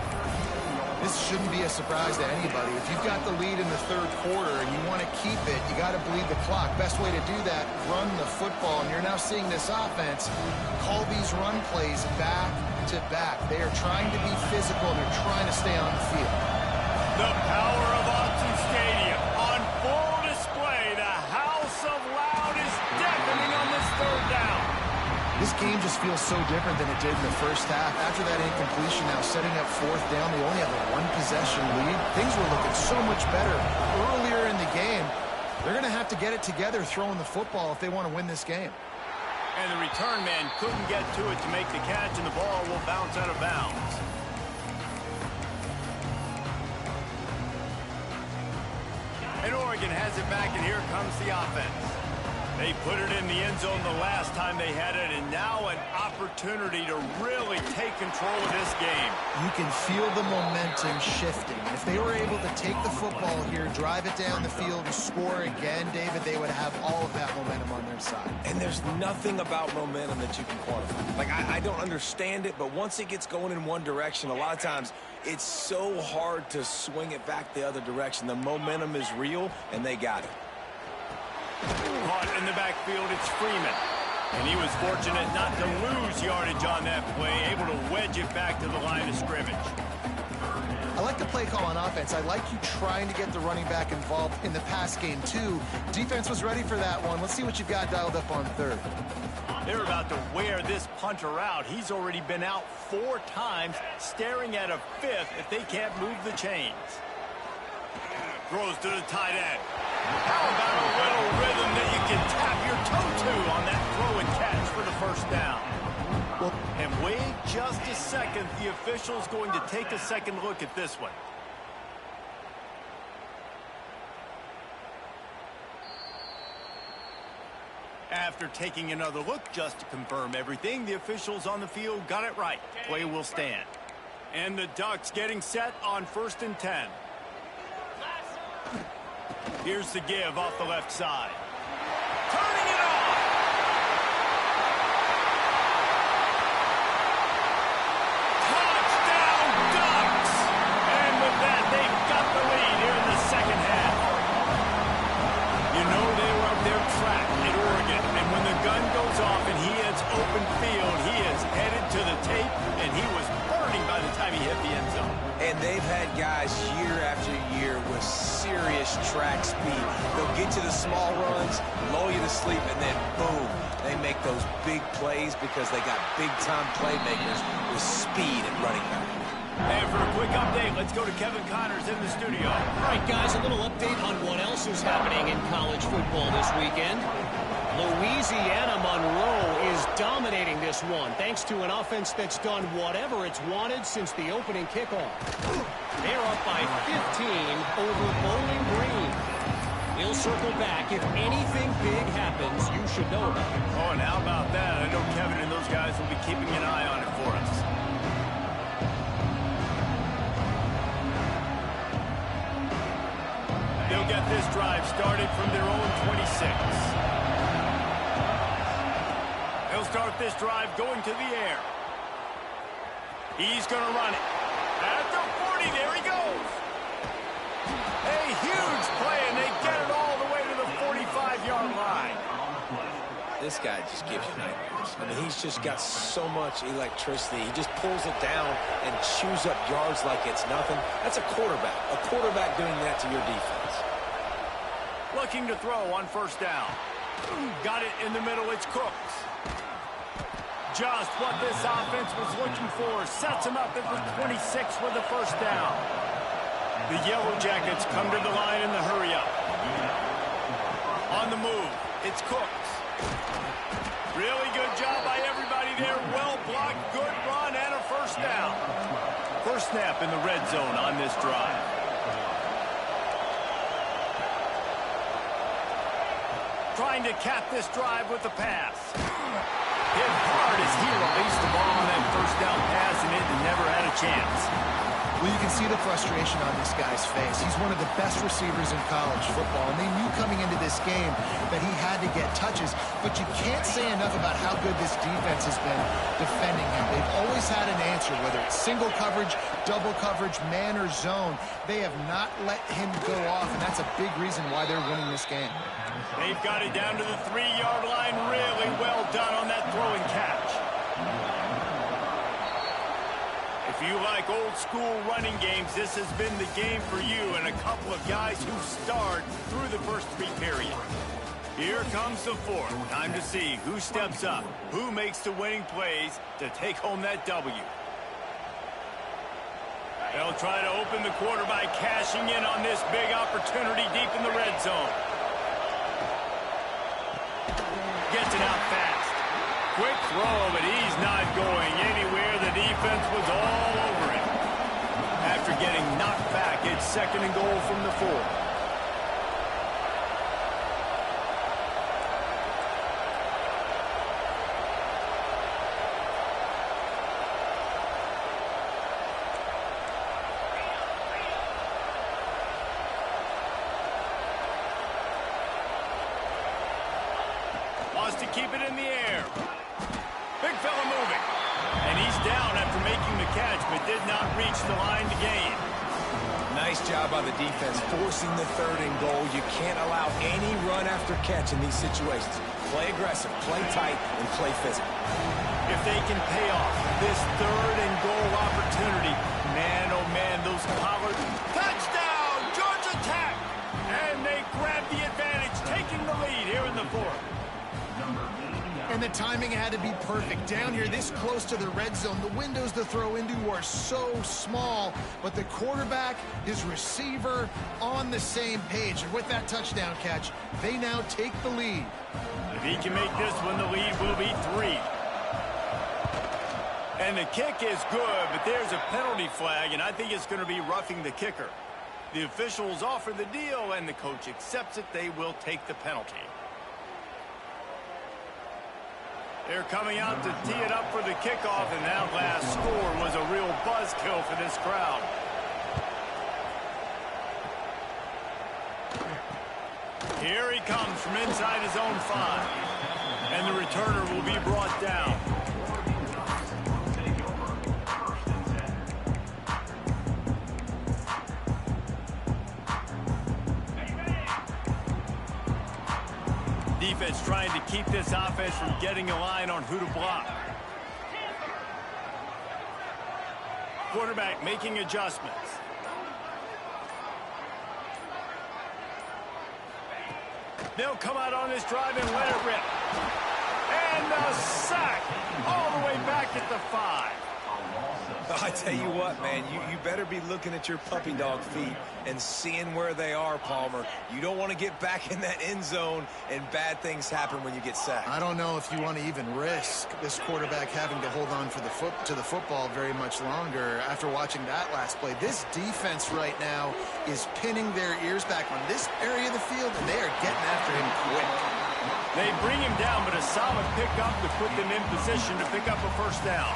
This shouldn't be a surprise to anybody. If you've got the lead in the 3rd quarter and you want to keep it, you got to bleed the clock. Best way to do that, run the football. And you're now seeing this offense call these run plays back to back. They are trying to be physical, and they're trying to stay on the field. The power of Autzen Stadium on This game just feels so different than it did in the first half. After that incompletion, now setting up fourth down, they only have a one-possession lead. Things were looking so much better earlier in the game. They're going to have to get it together throwing the football if they want to win this game. And the return man couldn't get to it to make the catch, and the ball will bounce out of bounds. And Oregon has it back, and here comes the offense. They put it in the end zone the last time they had it, and now an opportunity to really take control of this game. You can feel the momentum shifting. And if they were able to take the football here, drive it down the field, and score again, David, they would have all of that momentum on their side. And there's nothing about momentum that you can quantify. Like, I don't understand it, but once it gets going in one direction, a lot of times it's so hard to swing it back the other direction. The momentum is real, and they got it. Caught in the backfield, it's Freeman. And he was fortunate not to lose yardage on that play, able to wedge it back to the line of scrimmage. I like the play call on offense. I like you trying to get the running back involved in the pass game, too. Defense was ready for that one. Let's see what you've got dialed up on third. They're about to wear this punter out. He's already been out 4 times, staring at a 5th if they can't move the chains. Throws to the tight end. How about a little rhythm that you can tap your toe to on that throw and catch for the first down? And wait just a second. The official's going to take a second look at this one. After taking another look just to confirm everything, the officials on the field got it right. Play will stand. And the Ducks getting set on 1st and 10. Here's the give off the left side. Turning it off! Touchdown, Ducks! And with that, they've got the lead here in the second half. You know they were up their track at Oregon, and when the gun goes off and he hits open field, he is headed to the tape, and he was burning by the time he hit the end zone. And they've had guys year after year with serious track speed. They'll get you the small runs, lull you to sleep, and then boom, they make those big plays because they got big-time playmakers with speed at running back. And for a quick update, let's go to Kevin Connors in the studio. All right, guys, a little update on what else is happening in college football this weekend. Louisiana Monroe is dominating this one, thanks to an offense that's done whatever it's wanted since the opening kickoff. They're up by 15 over Bowling Green. We'll circle back. If anything big happens, you should know about it. Oh, and how about that? I know Kevin and those guys will be keeping an eye on it for us. They'll get this drive started from their own 26. He'll start this drive going to the air. He's going to run it. At the 40, there he goes. A huge play, and they get it all the way to the 45-yard line. This guy just gives you nightmares. I mean, he's just got so much electricity. He just pulls it down and chews up yards like it's nothing. That's a quarterback. A quarterback doing that to your defense. Looking to throw on 1st down. Got it in the middle. It's Cooks. Just what this offense was looking for. Sets him up at the 26 for the 1st down. The Yellow Jackets come to the line in the hurry-up. On the move, it's Cooks. Really good job by everybody there. Well blocked, good run, and a 1st down. First snap in the red zone on this drive. Trying to cap this drive with the pass. Hit hard as he released the ball on that 1st down pass, and it never had a chance. Well, you can see the frustration on this guy's face. He's one of the best receivers in college football, and they knew coming into this game that he had to get touches, but you can't say enough about how good this defense has been defending him. They've always had an answer, whether it's single coverage, double coverage, man or zone. They have not let him go off, and that's a big reason why they're winning this game. They've got it down to the 3-yard line. Really well done on that throw and catch. If you like old-school running games, this has been the game for you, and a couple of guys who starred through the first 3 periods. Here comes the fourth. Time to see who steps up, who makes the winning plays to take home that W. They'll try to open the quarter by cashing in on this big opportunity deep in the red zone. Gets it out fast. Quick throw, but he's not going anywhere. The defense was all over him. After getting knocked back, it's 2nd and goal from the 4. Wants to keep it in the air. Big fella moving. And he's down after making the catch, but did not reach the line to gain. Nice job by the defense, forcing the 3rd and goal. You can't allow any run after catch in these situations. Play aggressive, play tight, and play physical. If they can pay off this 3rd and goal opportunity, man, oh man, those collards. Touchdown, Georgia Tech! And they grab the advantage, taking the lead here in the 4th. And the timing had to be perfect. Down here, this close to the red zone, the windows to throw into are so small, but the quarterback, his receiver, on the same page. And with that touchdown catch, they now take the lead. If he can make this one, the lead will be 3. And the kick is good, but there's a penalty flag, and I think it's going to be roughing the kicker. The officials offer the deal, and the coach accepts it. They will take the penalty. They're coming out to tee it up for the kickoff, and that last score was a real buzzkill for this crowd. Here he comes from inside his own 5. And the returner will be brought down. Defense trying to keep this offense from getting a line on who to block. Quarterback making adjustments. They'll come out on this drive and let it rip. And a sack all the way back at the 5. I tell you what, man, you better be looking at your puppy dog feet and seeing where they are, Palmer. You don't want to get back in that end zone and bad things happen when you get sacked. I don't know if you want to even risk this quarterback having to hold on for to the football very much longer after watching that last play. This defense right now is pinning their ears back on this area of the field, and they are getting after him quick. They bring him down, but a solid pickup to put them in position to pick up a 1st down.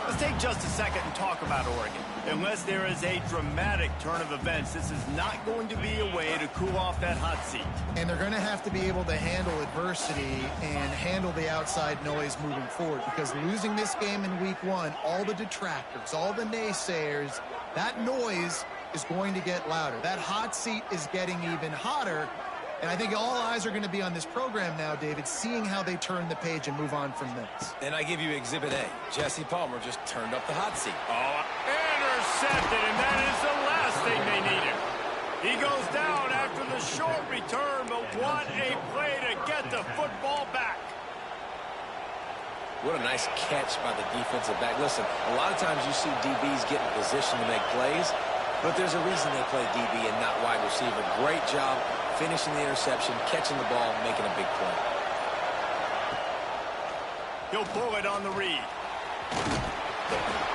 Let's take just a second and talk about Oregon. Unless there is a dramatic turn of events, this is not going to be a way to cool off that hot seat. And they're going to have to be able to handle adversity and handle the outside noise moving forward, because losing this game in week 1, all the detractors, all the naysayers, that noise is going to get louder. That hot seat is getting even hotter. And I think all eyes are going to be on this program now, David, seeing how they turn the page and move on from this. And I give you Exhibit A. Jesse Palmer just turned up the hot seat. Oh, intercepted, and that is the last thing they needed. He goes down after the short return, but what a play to get the football back. What a nice catch by the defensive back. Listen, a lot of times you see DBs get in position to make plays, but there's a reason they play DB and not wide receiver. Great job finishing the interception, catching the ball, making a big play. He'll pull it on the read.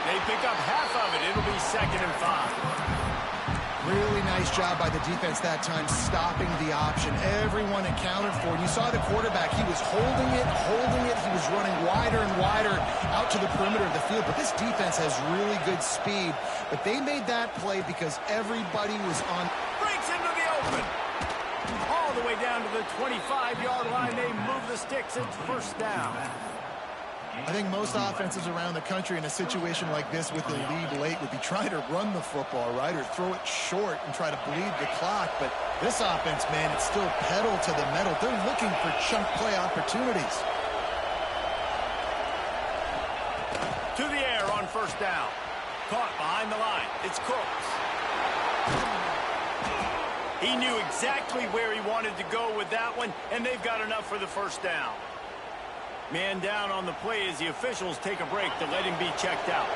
They pick up half of it. It'll be 2nd and 5. Really nice job by the defense that time, stopping the option. Everyone accounted for it. You saw the quarterback. He was holding it. He was running wider and wider out to the perimeter of the field. But this defense has really good speed. But they made that play because everybody was on. Breaks into the open. All the way down to the 25-yard line. They move the sticks. It's 1st down. I think most offenses around the country in a situation like this with the lead late would be trying to run the football, right, or throw it short and try to bleed the clock. But this offense, man, it's still pedal to the metal. They're looking for chunk play opportunities. To the air on 1st down. Caught behind the line. It's Cooks. He knew exactly where he wanted to go with that one, and they've got enough for the first down. Man down on the play as the officials take a break to let him be checked out.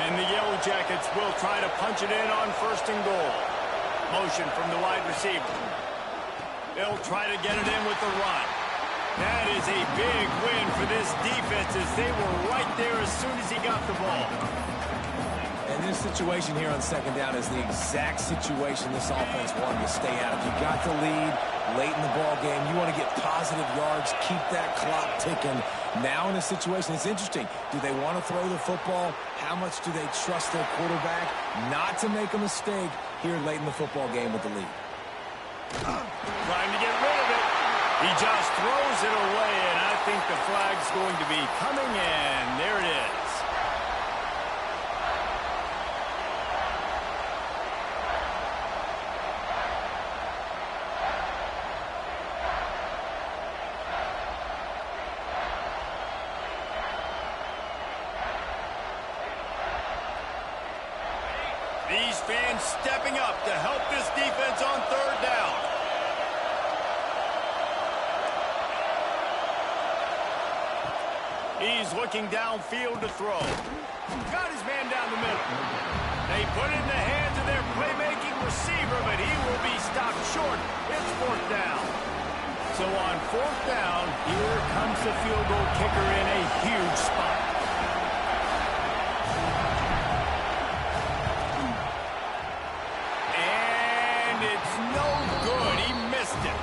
And the Yellow Jackets will try to punch it in on 1st and goal. Motion from the wide receiver. They'll try to get it in with the run. That is a big win for this defense as they were right there as soon as he got the ball. And this situation here on 2nd down is the exact situation this offense wanted to stay out of. You got the lead late in the ball game. You want to get positive yards, keep that clock ticking. Now in a situation, it's interesting. Do they want to throw the football? How much do they trust their quarterback not to make a mistake here late in the football game with the lead? Trying to get rid of it. He just throws it away, and I think the flag's going to be coming, and there it is. These fans stepping up to help this defense on 3rd down. He's looking downfield to throw. Got his man down the middle. They put it in the hands of their playmaking receiver, but he will be stopped short. It's 4th down. So on 4th down, here comes the field goal kicker in a huge spot. No good. He missed it.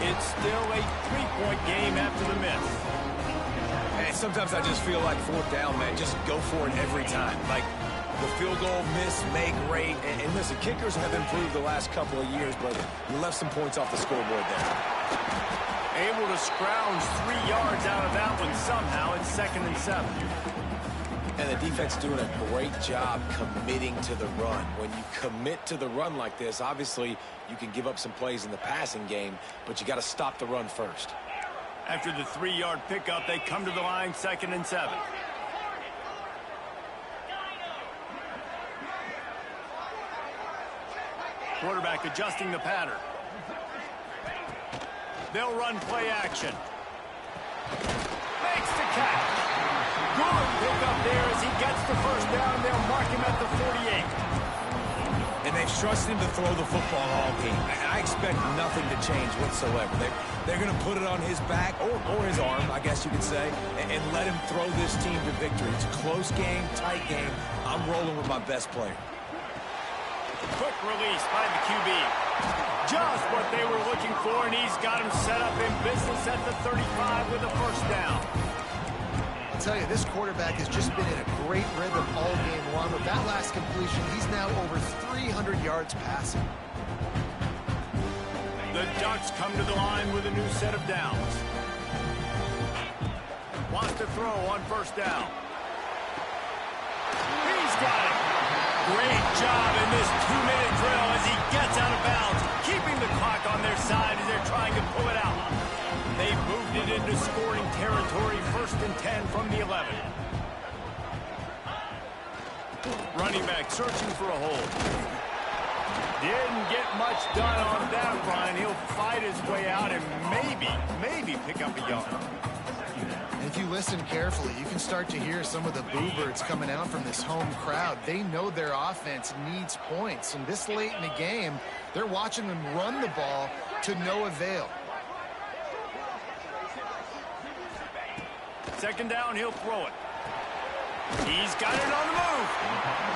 It's still a 3-point game after the miss. And sometimes I just feel like 4th down, man, just go for it every time. Like the field goal, miss, make, rate. And listen, kickers have improved the last couple of years, but you left some points off the scoreboard there. Able to scrounge 3 yards out of that one somehow. It's 2nd and 7. And the defense doing a great job committing to the run. When you commit to the run like this, obviously you can give up some plays in the passing game, but you got to stop the run first. After the 3-yard pickup, they come to the line, 2nd and 7. Quarterback adjusting the pattern. They'll run play action. Makes the catch. Good pickup there as he gets the 1st down. They'll mark him at the 48. And they've trusted him to throw the football all game. I expect nothing to change whatsoever. They're going to put it on his back, or his arm, I guess you could say, and let him throw this team to victory. It's a close game, tight game. I'm rolling with my best player. Quick release by the QB. Just what they were looking for, and he's got him set up in business at the 35 with a 1st down. I'll tell you, this quarterback has just been in a great rhythm all game long. With that last completion, he's now over 300 yards passing. The Ducks come to the line with a new set of downs. Wants to throw on 1st down. He's got it. Great job in this 2-minute drill as he gets out of bounds, keeping the clock on their side as they're trying to pull it out. They've moved it into scoring territory, 1st and 10 from the 11. Running back searching for a hole. Didn't get much done on that run. He'll fight his way out and maybe pick up a yard. And if you listen carefully, you can start to hear some of the boo birds coming out from this home crowd. They know their offense needs points, and this late in the game, they're watching them run the ball to no avail. 2nd down, he'll throw it. He's got it on the move.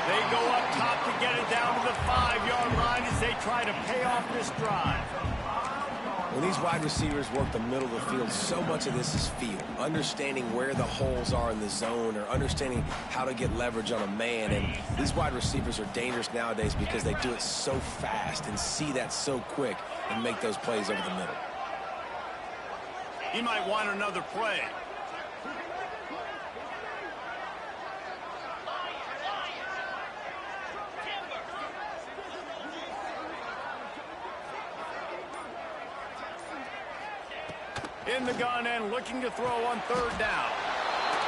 They go up top to get it down to the 5-yard line as they try to pay off this drive. When these wide receivers work the middle of the field, so much of this is feel. Understanding where the holes are in the zone or understanding how to get leverage on a man. And these wide receivers are dangerous nowadays because they do it so fast and see that so quick and make those plays over the middle. He might want another play. In the gun and looking to throw on 3rd down.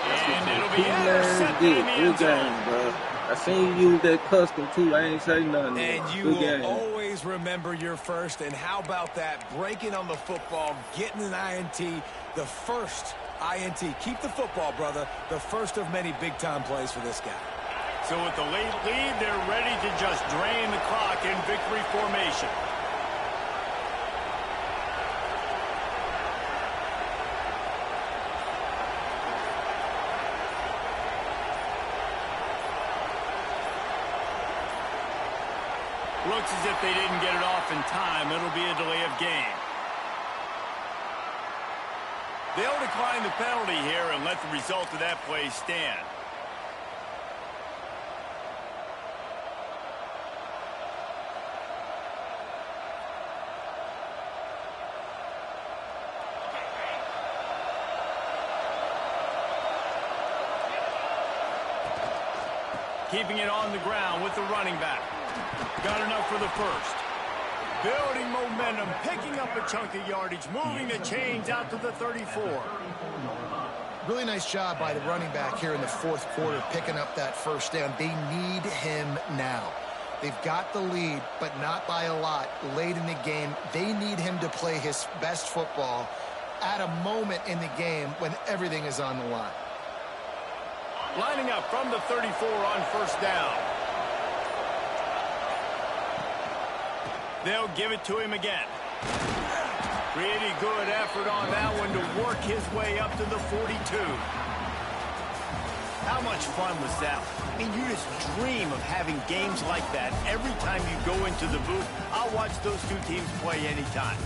And it'll be intercepted in the end zone. Bro. I seen you use that custom too. I ain't say nothing. And you will always always remember your first, and how about that? Breaking on the football, getting an INT, the first INT. Keep the football, brother. The first of many big-time plays for this guy. So with the late lead, they're ready to just drain the clock in victory formation. Looks as if they didn't get it off in time. It'll be a delay of game. They'll decline the penalty here and let the result of that play stand. Keeping it on the ground with the running back. Got enough for the first. Building momentum, picking up a chunk of yardage, moving the chains out to the 34. Really nice job by the running back here in the fourth quarter, picking up that first down. They need him now. They've got the lead, but not by a lot late in the game. They need him to play his best football at a moment in the game when everything is on the line. Lining up from the 34 on first down. They'll give it to him again. Pretty good effort on that one to work his way up to the 42. How much fun was that? I mean, you just dream of having games like that every time you go into the booth. I'll watch those two teams play anytime.